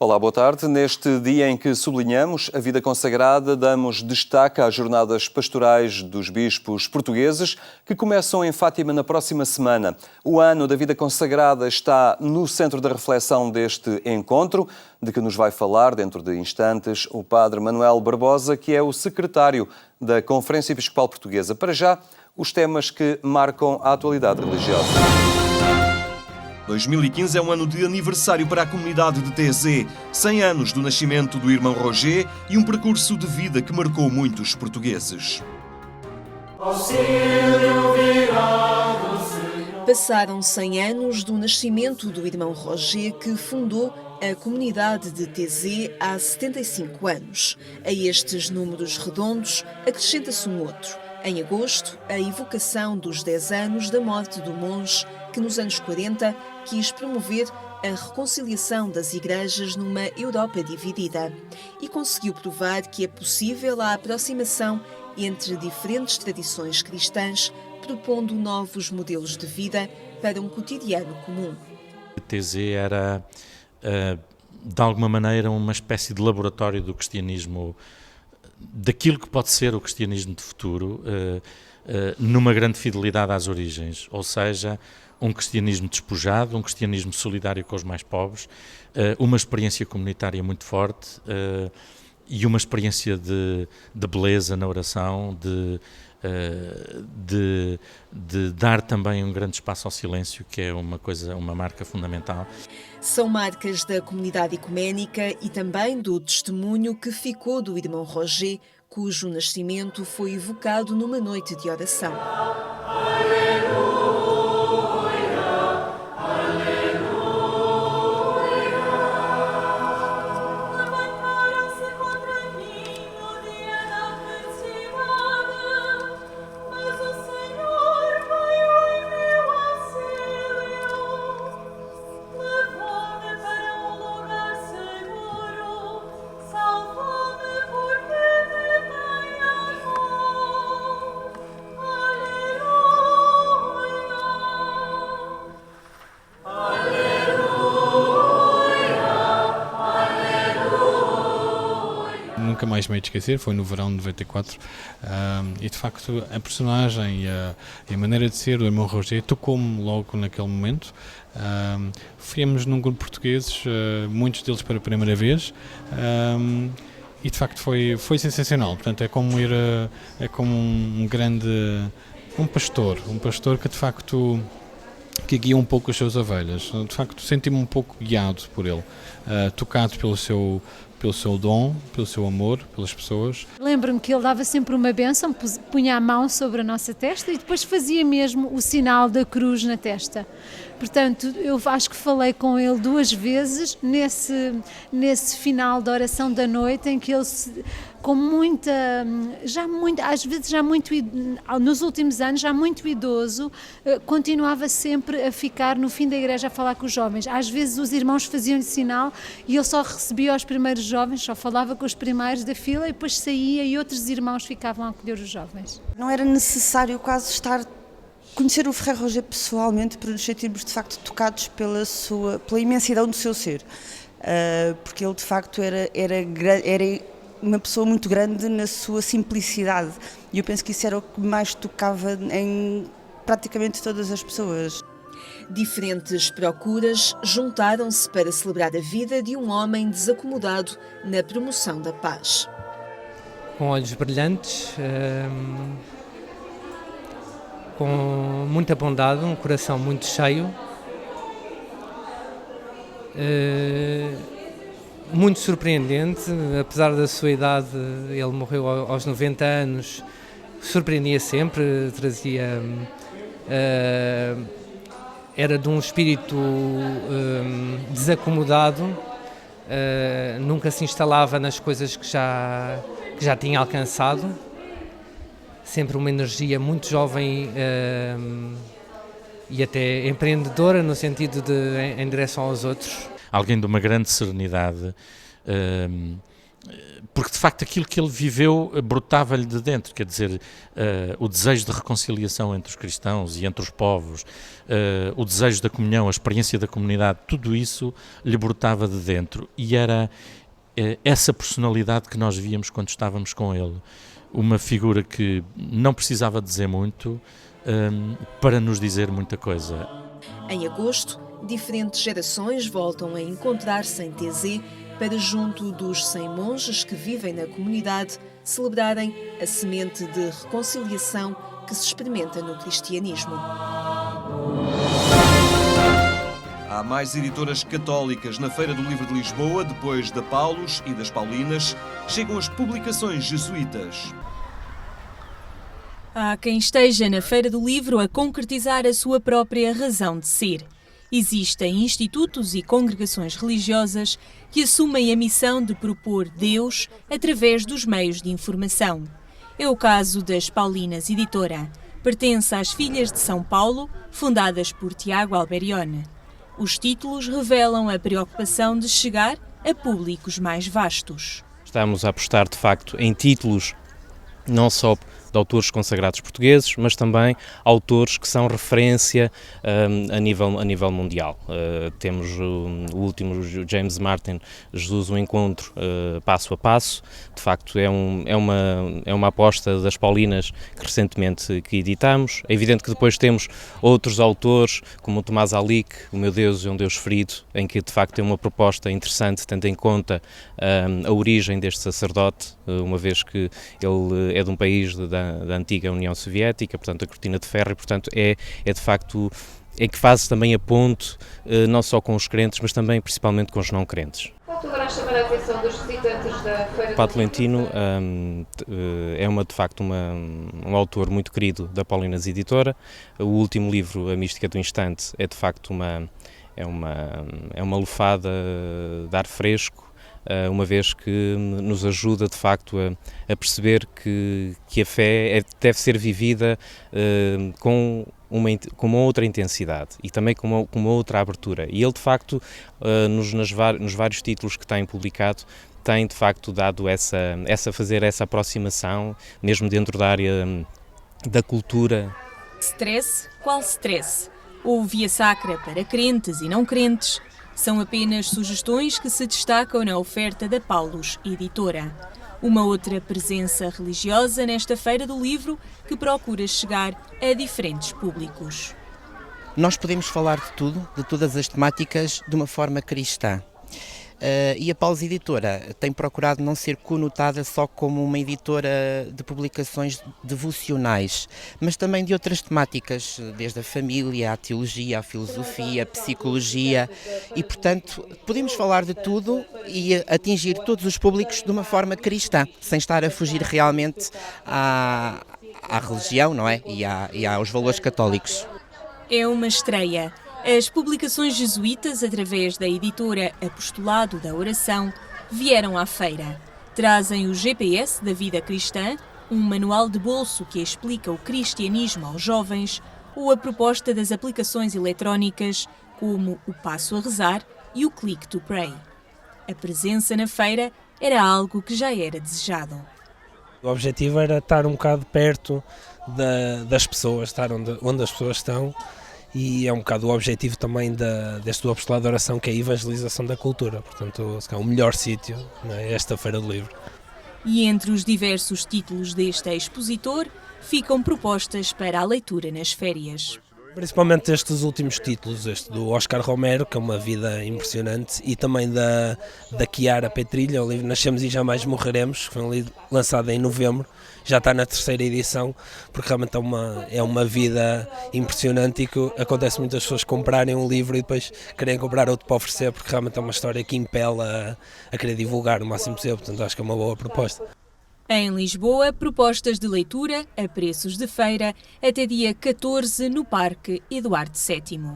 Olá, boa tarde. Neste dia em que sublinhamos a vida consagrada, damos destaque às jornadas pastorais dos bispos portugueses que começam em Fátima na próxima semana. O ano da vida consagrada está no centro da reflexão deste encontro, de que nos vai falar dentro de instantes o padre Manuel Barbosa, que é o secretário da Conferência Episcopal Portuguesa. Para já, os temas que marcam a atualidade religiosa. 2015 é um ano de aniversário para a comunidade de TZ, 100 anos do nascimento do irmão Roger e um percurso de vida que marcou muitos portugueses. Passaram 100 anos do nascimento do irmão Roger, que fundou a comunidade de TZ há 75 anos. A estes números redondos acrescenta-se um outro. Em agosto, a evocação dos 10 anos da morte do monge que, nos anos 40, quis promover a reconciliação das igrejas numa Europa dividida e conseguiu provar que é possível a aproximação entre diferentes tradições cristãs, propondo novos modelos de vida para um cotidiano comum. A TZ era, de alguma maneira, uma espécie de laboratório do cristianismo, daquilo que pode ser o cristianismo de futuro, numa grande fidelidade às origens, ou seja, um cristianismo despojado, um cristianismo solidário com os mais pobres, uma experiência comunitária muito forte e uma experiência de beleza na oração, de dar também um grande espaço ao silêncio, que é uma marca fundamental. São marcas da comunidade ecuménica e também do testemunho que ficou do irmão Roger, cujo nascimento foi evocado numa noite de oração. Nunca mais me hei de esquecer, foi no verão de 94, e de facto a personagem e a maneira de ser do irmão Roger tocou-me logo naquele momento. Fomos num grupo de portugueses, muitos deles para a primeira vez, e de facto foi sensacional. Portanto, é como um pastor que de facto que guia um pouco as suas ovelhas. De facto, senti-me um pouco guiado por ele, tocado pelo seu dom, pelo seu amor, pelas pessoas. Lembro-me que ele dava sempre uma bênção, punha a mão sobre a nossa testa e depois fazia mesmo o sinal da cruz na testa. Portanto, eu acho que falei com ele 2 vezes nesse final da oração da noite, em que ele, nos últimos anos, já muito idoso, continuava sempre a ficar no fim da igreja a falar com os jovens. Às vezes os irmãos faziam-lhe sinal e ele só recebia os primeiros jovens, só falava com os primeiros da fila e depois saía e outros irmãos ficavam a acolher os jovens. Não era necessário quase conhecer o Frei Roger pessoalmente para nos sentirmos de facto tocados pela imensidão do seu ser, porque ele de facto era uma pessoa muito grande na sua simplicidade, e eu penso que isso era o que mais tocava em praticamente todas as pessoas. Diferentes procuras juntaram-se para celebrar a vida de um homem desacomodado na promoção da paz. Com olhos brilhantes, com muita bondade, um coração muito cheio, muito surpreendente. Apesar da sua idade, ele morreu aos 90 anos, surpreendia sempre, era de um espírito desacomodado, nunca se instalava nas coisas que já tinha alcançado, sempre uma energia muito jovem e até empreendedora no sentido em direção aos outros. Alguém de uma grande serenidade, porque de facto aquilo que ele viveu brotava-lhe de dentro, quer dizer, o desejo de reconciliação entre os cristãos e entre os povos, o desejo da comunhão, a experiência da comunidade, tudo isso lhe brotava de dentro, e era essa personalidade que nós víamos quando estávamos com ele, uma figura que não precisava dizer muito para nos dizer muita coisa. Em agosto, diferentes gerações voltam a encontrar-se em Taizé para, junto dos 100 monges que vivem na comunidade, celebrarem a semente de reconciliação que se experimenta no cristianismo. Há mais editoras católicas na Feira do Livro de Lisboa. Depois da Paulus e das Paulinas, chegam as publicações jesuítas. Há quem esteja na Feira do Livro a concretizar a sua própria razão de ser. Existem institutos e congregações religiosas que assumem a missão de propor Deus através dos meios de informação. É o caso das Paulinas Editora. Pertence às Filhas de São Paulo, fundadas por Tiago Alberione. Os títulos revelam a preocupação de chegar a públicos mais vastos. Estamos a apostar, de facto, em títulos não só de autores consagrados portugueses, mas também autores que são referência a nível mundial. Temos o último, James Martin, Jesus, um encontro passo a passo. De facto, é uma aposta das Paulinas que recentemente editamos. É evidente que depois temos outros autores, como o Tomás Alique, O Meu Deus é um Deus Ferido, em que de facto tem uma proposta interessante, tendo em conta a origem deste sacerdote, uma vez que ele é de um país da antiga União Soviética, portanto a cortina de ferro, e portanto é de facto que faz também a ponte não só com os crentes, mas também principalmente com os não crentes. Pode agora chamar a atenção dos visitantes da Feira Padre Tolentino é de facto um autor muito querido da Paulinas Editora. O último livro, A Mística do Instante, é de facto uma lufada de ar fresco, uma vez que nos ajuda de facto a perceber que a fé deve ser vivida com uma outra intensidade e também com uma outra abertura. E ele de facto, nos vários títulos que tem publicado, tem de facto dado fazer essa aproximação, mesmo dentro da área da cultura. Stress? Qual stress? Ou via sacra para crentes e não crentes? São apenas sugestões que se destacam na oferta da Paulus Editora. Uma outra presença religiosa nesta Feira do Livro que procura chegar a diferentes públicos. Nós podemos falar de tudo, de todas as temáticas, de uma forma cristã. E a Paulus Editora tem procurado não ser conotada só como uma editora de publicações devocionais, mas também de outras temáticas, desde a família, a teologia, a filosofia, a psicologia, e portanto podemos falar de tudo e atingir todos os públicos de uma forma cristã, sem estar a fugir realmente à religião, não é? E aos valores católicos. É uma estreia. As publicações jesuítas, através da editora Apostolado da Oração, vieram à feira. Trazem o GPS da vida cristã, um manual de bolso que explica o cristianismo aos jovens, ou a proposta das aplicações eletrónicas, como o Passo a Rezar e o Click to Pray. A presença na feira era algo que já era desejado. O objetivo era estar um bocado perto das pessoas, estar onde as pessoas estão. E é um bocado o objetivo também deste apostolado de oração, que é a evangelização da cultura. Portanto, é o melhor sítio, é esta Feira do Livro. E entre os diversos títulos deste expositor, ficam propostas para a leitura nas férias. Principalmente estes últimos títulos, este do Oscar Romero, que é uma vida impressionante, e também da Chiara Petrilha, o livro Nascemos e Jamais Morreremos, que foi um livro lançado em novembro, já está na 3ª edição, porque realmente é uma vida impressionante e que acontece muitas pessoas comprarem um livro e depois querem comprar outro para oferecer, porque realmente é uma história que impela a querer divulgar o máximo possível, portanto acho que é uma boa proposta. Em Lisboa, propostas de leitura a preços de feira até dia 14 no Parque Eduardo VII.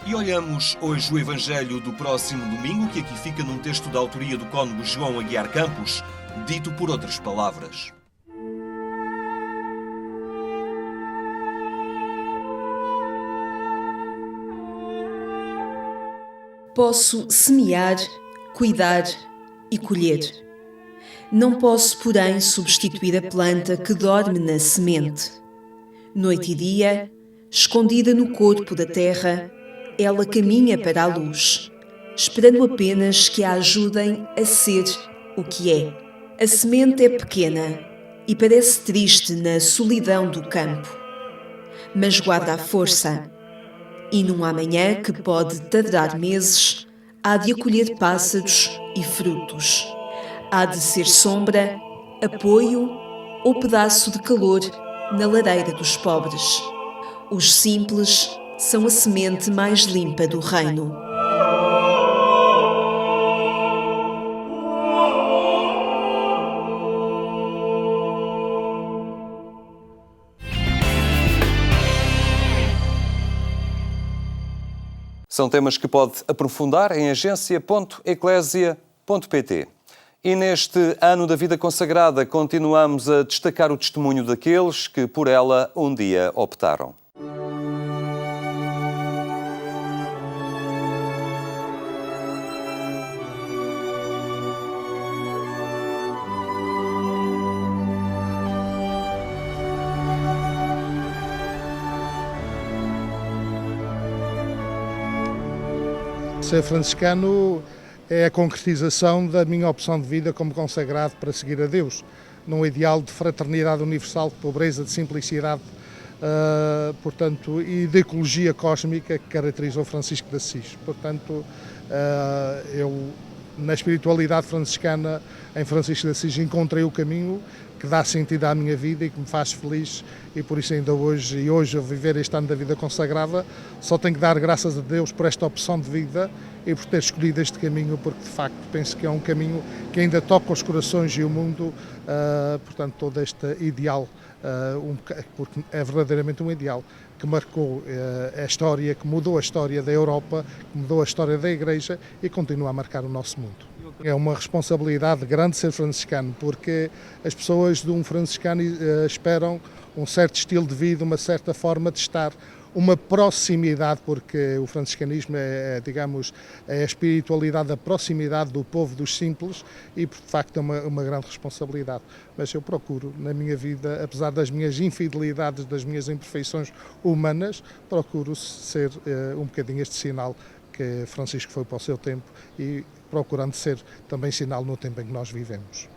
E olhamos hoje o Evangelho do próximo domingo, que aqui fica num texto da autoria do cônego João Aguiar Campos, dito por outras palavras. Posso semear cuidar e colher. Não posso, porém, substituir a planta que dorme na semente. Noite e dia, escondida no corpo da terra, ela caminha para a luz, esperando apenas que a ajudem a ser o que é. A semente é pequena e parece triste na solidão do campo, mas guarda a força. E num amanhã que pode tardar meses, há de acolher pássaros e frutos. Há de ser sombra, apoio ou pedaço de calor na lareira dos pobres. Os simples são a semente mais limpa do reino. São temas que pode aprofundar em agência.eclésia.pt. E neste ano da vida consagrada continuamos a destacar o testemunho daqueles que por ela um dia optaram. Ser franciscano é a concretização da minha opção de vida como consagrado para seguir a Deus, num ideal de fraternidade universal, de pobreza, de simplicidade, portanto, e de ecologia cósmica que caracterizou Francisco de Assis. Portanto, eu, na espiritualidade franciscana, em Francisco de Assis, encontrei o caminho que dá sentido à minha vida e que me faz feliz, e por isso ainda hoje, ao viver este ano da vida consagrada, só tenho que dar graças a Deus por esta opção de vida e por ter escolhido este caminho, porque de facto penso que é um caminho que ainda toca os corações e o mundo, portanto todo este ideal, porque é verdadeiramente um ideal que marcou a história, que mudou a história da Europa, que mudou a história da Igreja e continua a marcar o nosso mundo. É uma responsabilidade grande ser franciscano, porque as pessoas de um franciscano esperam um certo estilo de vida, uma certa forma de estar, uma proximidade, porque o franciscanismo digamos, é a espiritualidade da proximidade do povo, dos simples, e de facto é uma grande responsabilidade. Mas eu procuro, na minha vida, apesar das minhas infidelidades, das minhas imperfeições humanas, procuro ser um bocadinho este sinal que Francisco foi para o seu tempo e procurando ser também sinal no tempo em que nós vivemos.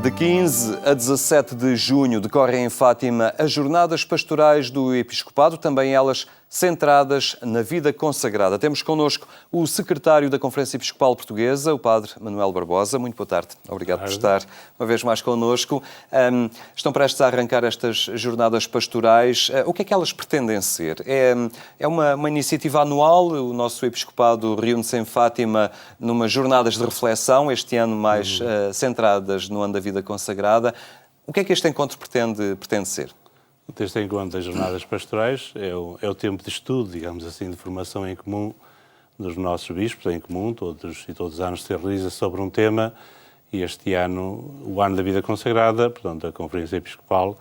De 15 a 17 de junho decorrem em Fátima as Jornadas Pastorais do Episcopado, também elas centradas na vida consagrada. Temos connosco o secretário da Conferência Episcopal Portuguesa, o Padre Manuel Barbosa. Muito boa tarde. Obrigado por estar uma vez mais connosco. Estão prestes a arrancar estas Jornadas Pastorais. O que é que elas pretendem ser? É uma iniciativa anual. O nosso Episcopado reúne-se em Fátima numa jornadas de reflexão, este ano mais centradas no ano da vida consagrada. O que é que este encontro pretende ser? Este encontro das Jornadas Pastorais é o tempo de estudo, digamos assim, de formação em comum dos nossos bispos, em comum, todos os anos se realiza sobre um tema, e este ano, o ano da vida consagrada, portanto, a Conferência Episcopal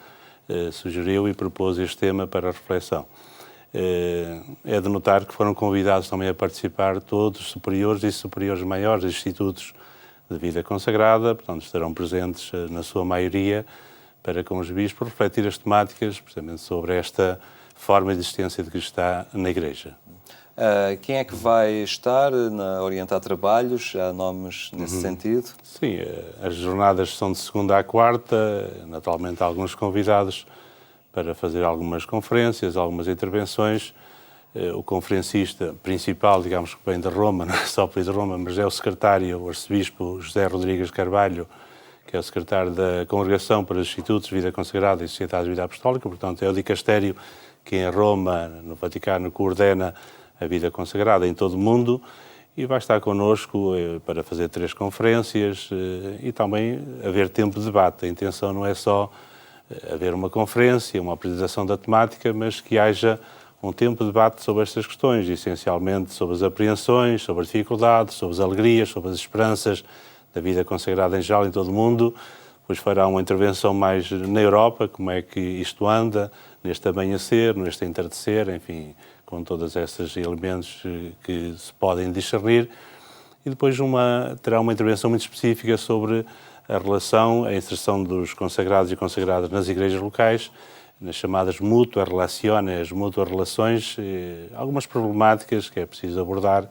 sugeriu e propôs este tema para a reflexão. É de notar que foram convidados também a participar todos os superiores e superiores maiores dos institutos de vida consagrada, portanto, estarão presentes na sua maioria, para com os bispos refletir as temáticas, precisamente sobre esta forma de existência de Cristo na Igreja. Quem é que vai estar a orientar trabalhos? Há nomes nesse sentido? Sim, as jornadas são de segunda à quarta, naturalmente há alguns convidados para fazer algumas conferências, algumas intervenções. O conferencista principal, digamos que vem de Roma, não é só de Roma, mas é o secretário, o arcebispo José Rodrigues Carvalho, que é o secretário da Congregação para os Institutos de Vida Consagrada e Sociedades de Vida Apostólica, portanto é o dicastério que em Roma, no Vaticano, coordena a vida consagrada em todo o mundo, e vai estar connosco para fazer 3 conferências e também haver tempo de debate. A intenção não é só haver uma conferência, uma apresentação da temática, mas que haja um tempo de debate sobre estas questões, essencialmente sobre as apreensões, sobre as dificuldades, sobre as alegrias, sobre as esperanças da vida consagrada em geral em todo o mundo, depois fará uma intervenção mais na Europa, como é que isto anda, neste amanhecer, neste entardecer, enfim, com todos esses elementos que se podem discernir. E depois terá uma intervenção muito específica sobre a relação, a inserção dos consagrados e consagradas nas igrejas locais, nas chamadas mútuas relações, mútuas relações, algumas problemáticas que é preciso abordar.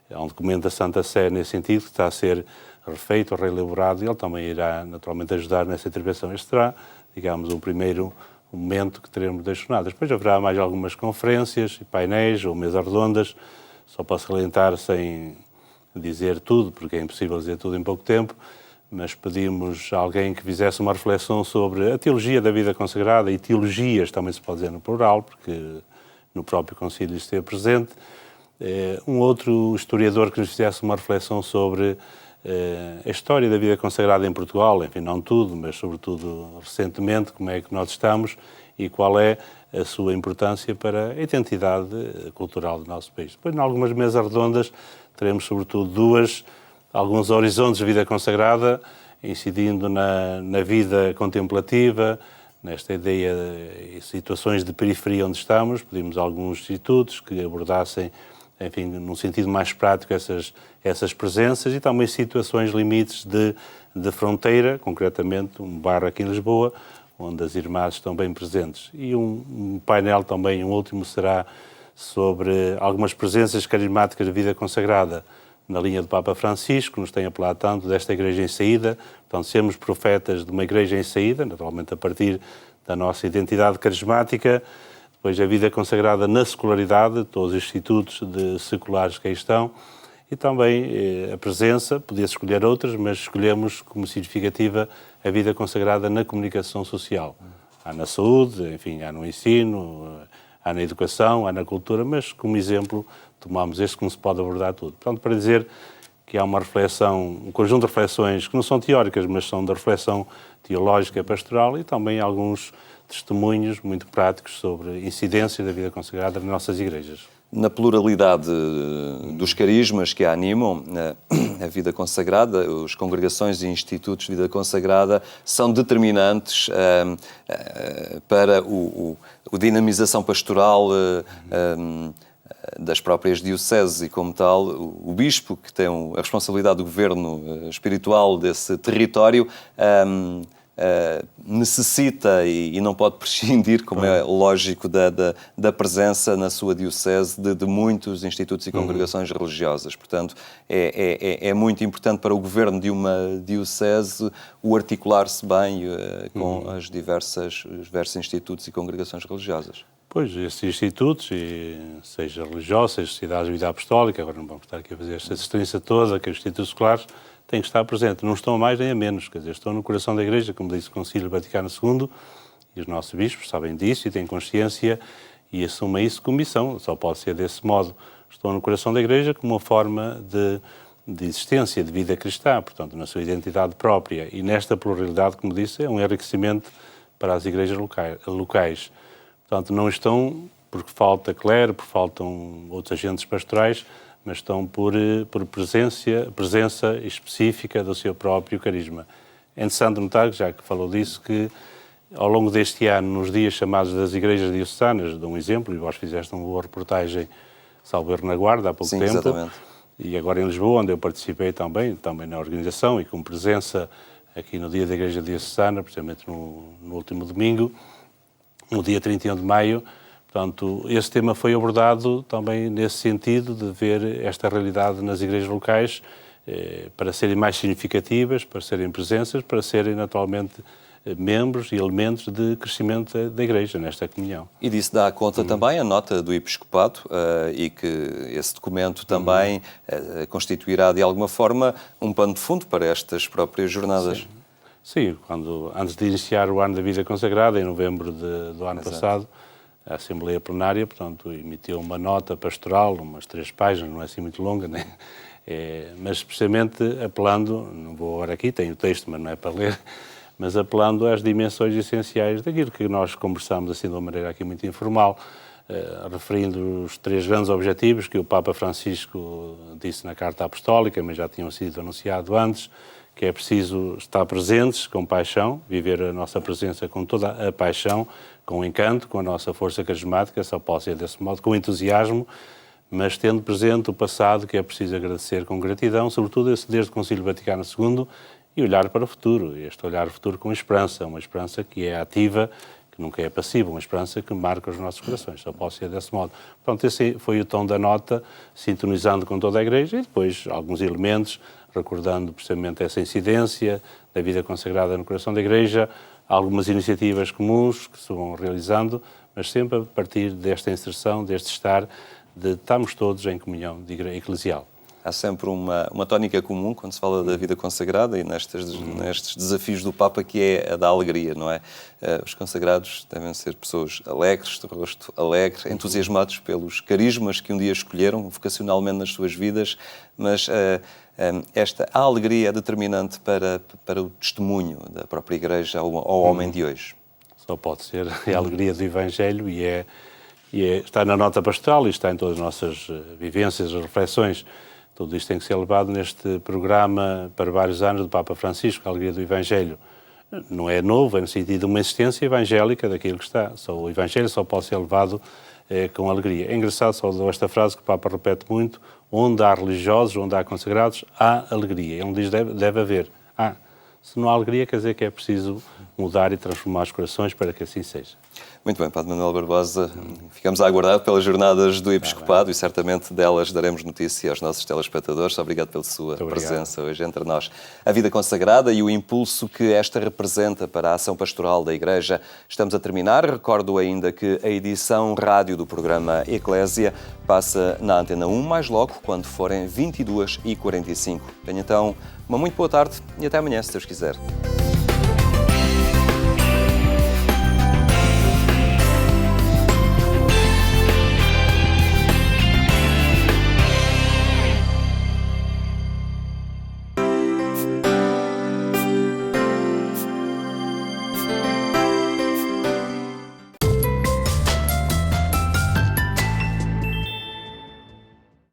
Há um documento da Santa Sé nesse sentido, que está a ser refeito, reelaborado, e ele também irá naturalmente ajudar nessa intervenção. Este será, digamos, o primeiro momento que teremos das jornadas. Depois haverá mais algumas conferências, painéis ou mesas redondas. Só posso salientar sem dizer tudo, porque é impossível dizer tudo em pouco tempo, mas pedimos a alguém que fizesse uma reflexão sobre a teologia da vida consagrada, e teologias também se pode dizer no plural, porque no próprio concílio esteve presente. Um outro historiador que nos fizesse uma reflexão sobre a história da vida consagrada em Portugal, enfim, não tudo, mas sobretudo recentemente, como é que nós estamos e qual é a sua importância para a identidade cultural do nosso país. Depois, em algumas mesas redondas, teremos sobretudo alguns horizontes de vida consagrada, incidindo na vida contemplativa, nesta ideia de situações de periferia onde estamos. Pedimos alguns institutos que abordassem, enfim, num sentido mais prático, essas presenças, e também situações limites de fronteira, concretamente um bairro aqui em Lisboa, onde as irmãs estão bem presentes. E um painel também, um último, será sobre algumas presenças carismáticas da vida consagrada na linha do Papa Francisco, nos tem apelado tanto desta igreja em saída. Portanto, sermos profetas de uma igreja em saída, naturalmente a partir da nossa identidade carismática. Depois a vida consagrada na secularidade, todos os institutos seculares que aí estão, e também a presença, podia-se escolher outras, mas escolhemos como significativa a vida consagrada na comunicação social. Há na saúde, enfim, há no ensino, há na educação, há na cultura, mas como exemplo tomamos este, como se pode abordar tudo. Portanto, para dizer que há uma reflexão, um conjunto de reflexões que não são teóricas, mas são da reflexão teológica pastoral, e também alguns testemunhos muito práticos sobre incidências da vida consagrada nas nossas igrejas. Na pluralidade dos carismas que a animam, a vida consagrada, as congregações e institutos de vida consagrada são determinantes para a dinamização pastoral das próprias dioceses, e como tal o bispo, que tem a responsabilidade do governo espiritual desse território, necessita e não pode prescindir, como é lógico, da presença na sua diocese de muitos institutos e congregações religiosas. Portanto, é muito importante para o governo de uma diocese o articular-se bem com os diversos institutos e congregações religiosas. Pois, esses institutos, seja religiosos, seja sociedades de vida apostólica, agora não vamos estar aqui a fazer esta assistência toda, que os institutos escolares têm que estar presentes, não estão a mais nem a menos, quer dizer, estão no coração da Igreja, como disse o Concílio Vaticano II, e os nossos bispos sabem disso e têm consciência e assumem isso como missão, só pode ser desse modo. Estão no coração da Igreja como uma forma de existência, de vida cristã, portanto, na sua identidade própria, e nesta pluralidade, como disse, é um enriquecimento para as igrejas locais. Portanto, não estão porque falta clero, porque faltam outros agentes pastorais, mas estão por presença específica do seu próprio carisma. É interessante notar, já que falou disso, que ao longo deste ano, nos dias chamados das igrejas diocesanas, dou um exemplo, e vós fizeste uma boa reportagem, salvo erro, na Guarda, há pouco tempo, exatamente. E agora em Lisboa, onde eu participei também na organização e com presença aqui no dia da Igreja Diocesana, precisamente no último domingo, no dia 31 de maio. Portanto, esse tema foi abordado também nesse sentido de ver esta realidade nas igrejas locais para serem mais significativas, para serem presenças, para serem naturalmente membros e elementos de crescimento da Igreja nesta comunhão. E disso dá conta também a nota do Episcopado e que esse documento também constituirá de alguma forma um pano de fundo para estas próprias jornadas. Sim, antes de iniciar o ano da vida consagrada, em novembro do ano passado, a Assembleia Plenária, portanto, emitiu uma nota pastoral, umas 3 páginas, não é assim muito longa, né? Mas precisamente apelando, não vou agora aqui, tenho o texto, mas não é para ler, mas apelando às dimensões essenciais daquilo que nós conversamos assim de uma maneira aqui muito informal, referindo os 3 grandes objetivos que o Papa Francisco disse na Carta Apostólica, mas já tinham sido anunciado antes, que é preciso estar presentes com paixão, viver a nossa presença com toda a paixão, com encanto, com a nossa força carismática, só pode ser desse modo, com entusiasmo, mas tendo presente o passado, que é preciso agradecer com gratidão, sobretudo esse desde o Concílio Vaticano II, e olhar para o futuro, este olhar para o futuro com esperança, uma esperança que é ativa, que nunca é passiva, uma esperança que marca os nossos corações, só pode ser desse modo. Portanto, esse foi o tom da nota, sintonizando com toda a Igreja, e depois alguns elementos, recordando precisamente essa incidência da vida consagrada no coração da Igreja, algumas iniciativas comuns que se vão realizando, mas sempre a partir desta inserção, deste estar, de estarmos todos em comunhão eclesial. Há sempre uma tónica comum quando se fala da vida consagrada e nestes desafios do Papa, que é a da alegria, não é? Os consagrados devem ser pessoas alegres, de rosto alegre, entusiasmados pelos carismas que um dia escolheram vocacionalmente nas suas vidas, mas a alegria é determinante para o testemunho da própria Igreja ao homem de hoje. Só pode ser a alegria do Evangelho está na nota pastoral e está em todas as nossas vivências, reflexões. Tudo isto tem que ser levado neste programa para vários anos do Papa Francisco, a alegria do Evangelho. Não é novo, é no sentido de uma existência evangélica daquilo que está. O Evangelho só pode ser levado com alegria. É engraçado, só dou esta frase que o Papa repete muito: onde há religiosos, onde há consagrados, há alegria. Ele diz deve haver. Se não há alegria, quer dizer que é preciso mudar e transformar os corações para que assim seja. Muito bem, Padre Manuel Barbosa, ficamos a aguardar pelas jornadas do Episcopado e certamente delas daremos notícia aos nossos telespectadores. Obrigado pela sua presença hoje entre nós. A vida consagrada e o impulso que esta representa para a ação pastoral da Igreja. Estamos a terminar. Recordo ainda que a edição rádio do programa Eclésia passa na Antena 1 mais logo, quando forem 22h45. Tenha então uma muito boa tarde e até amanhã, se Deus quiser.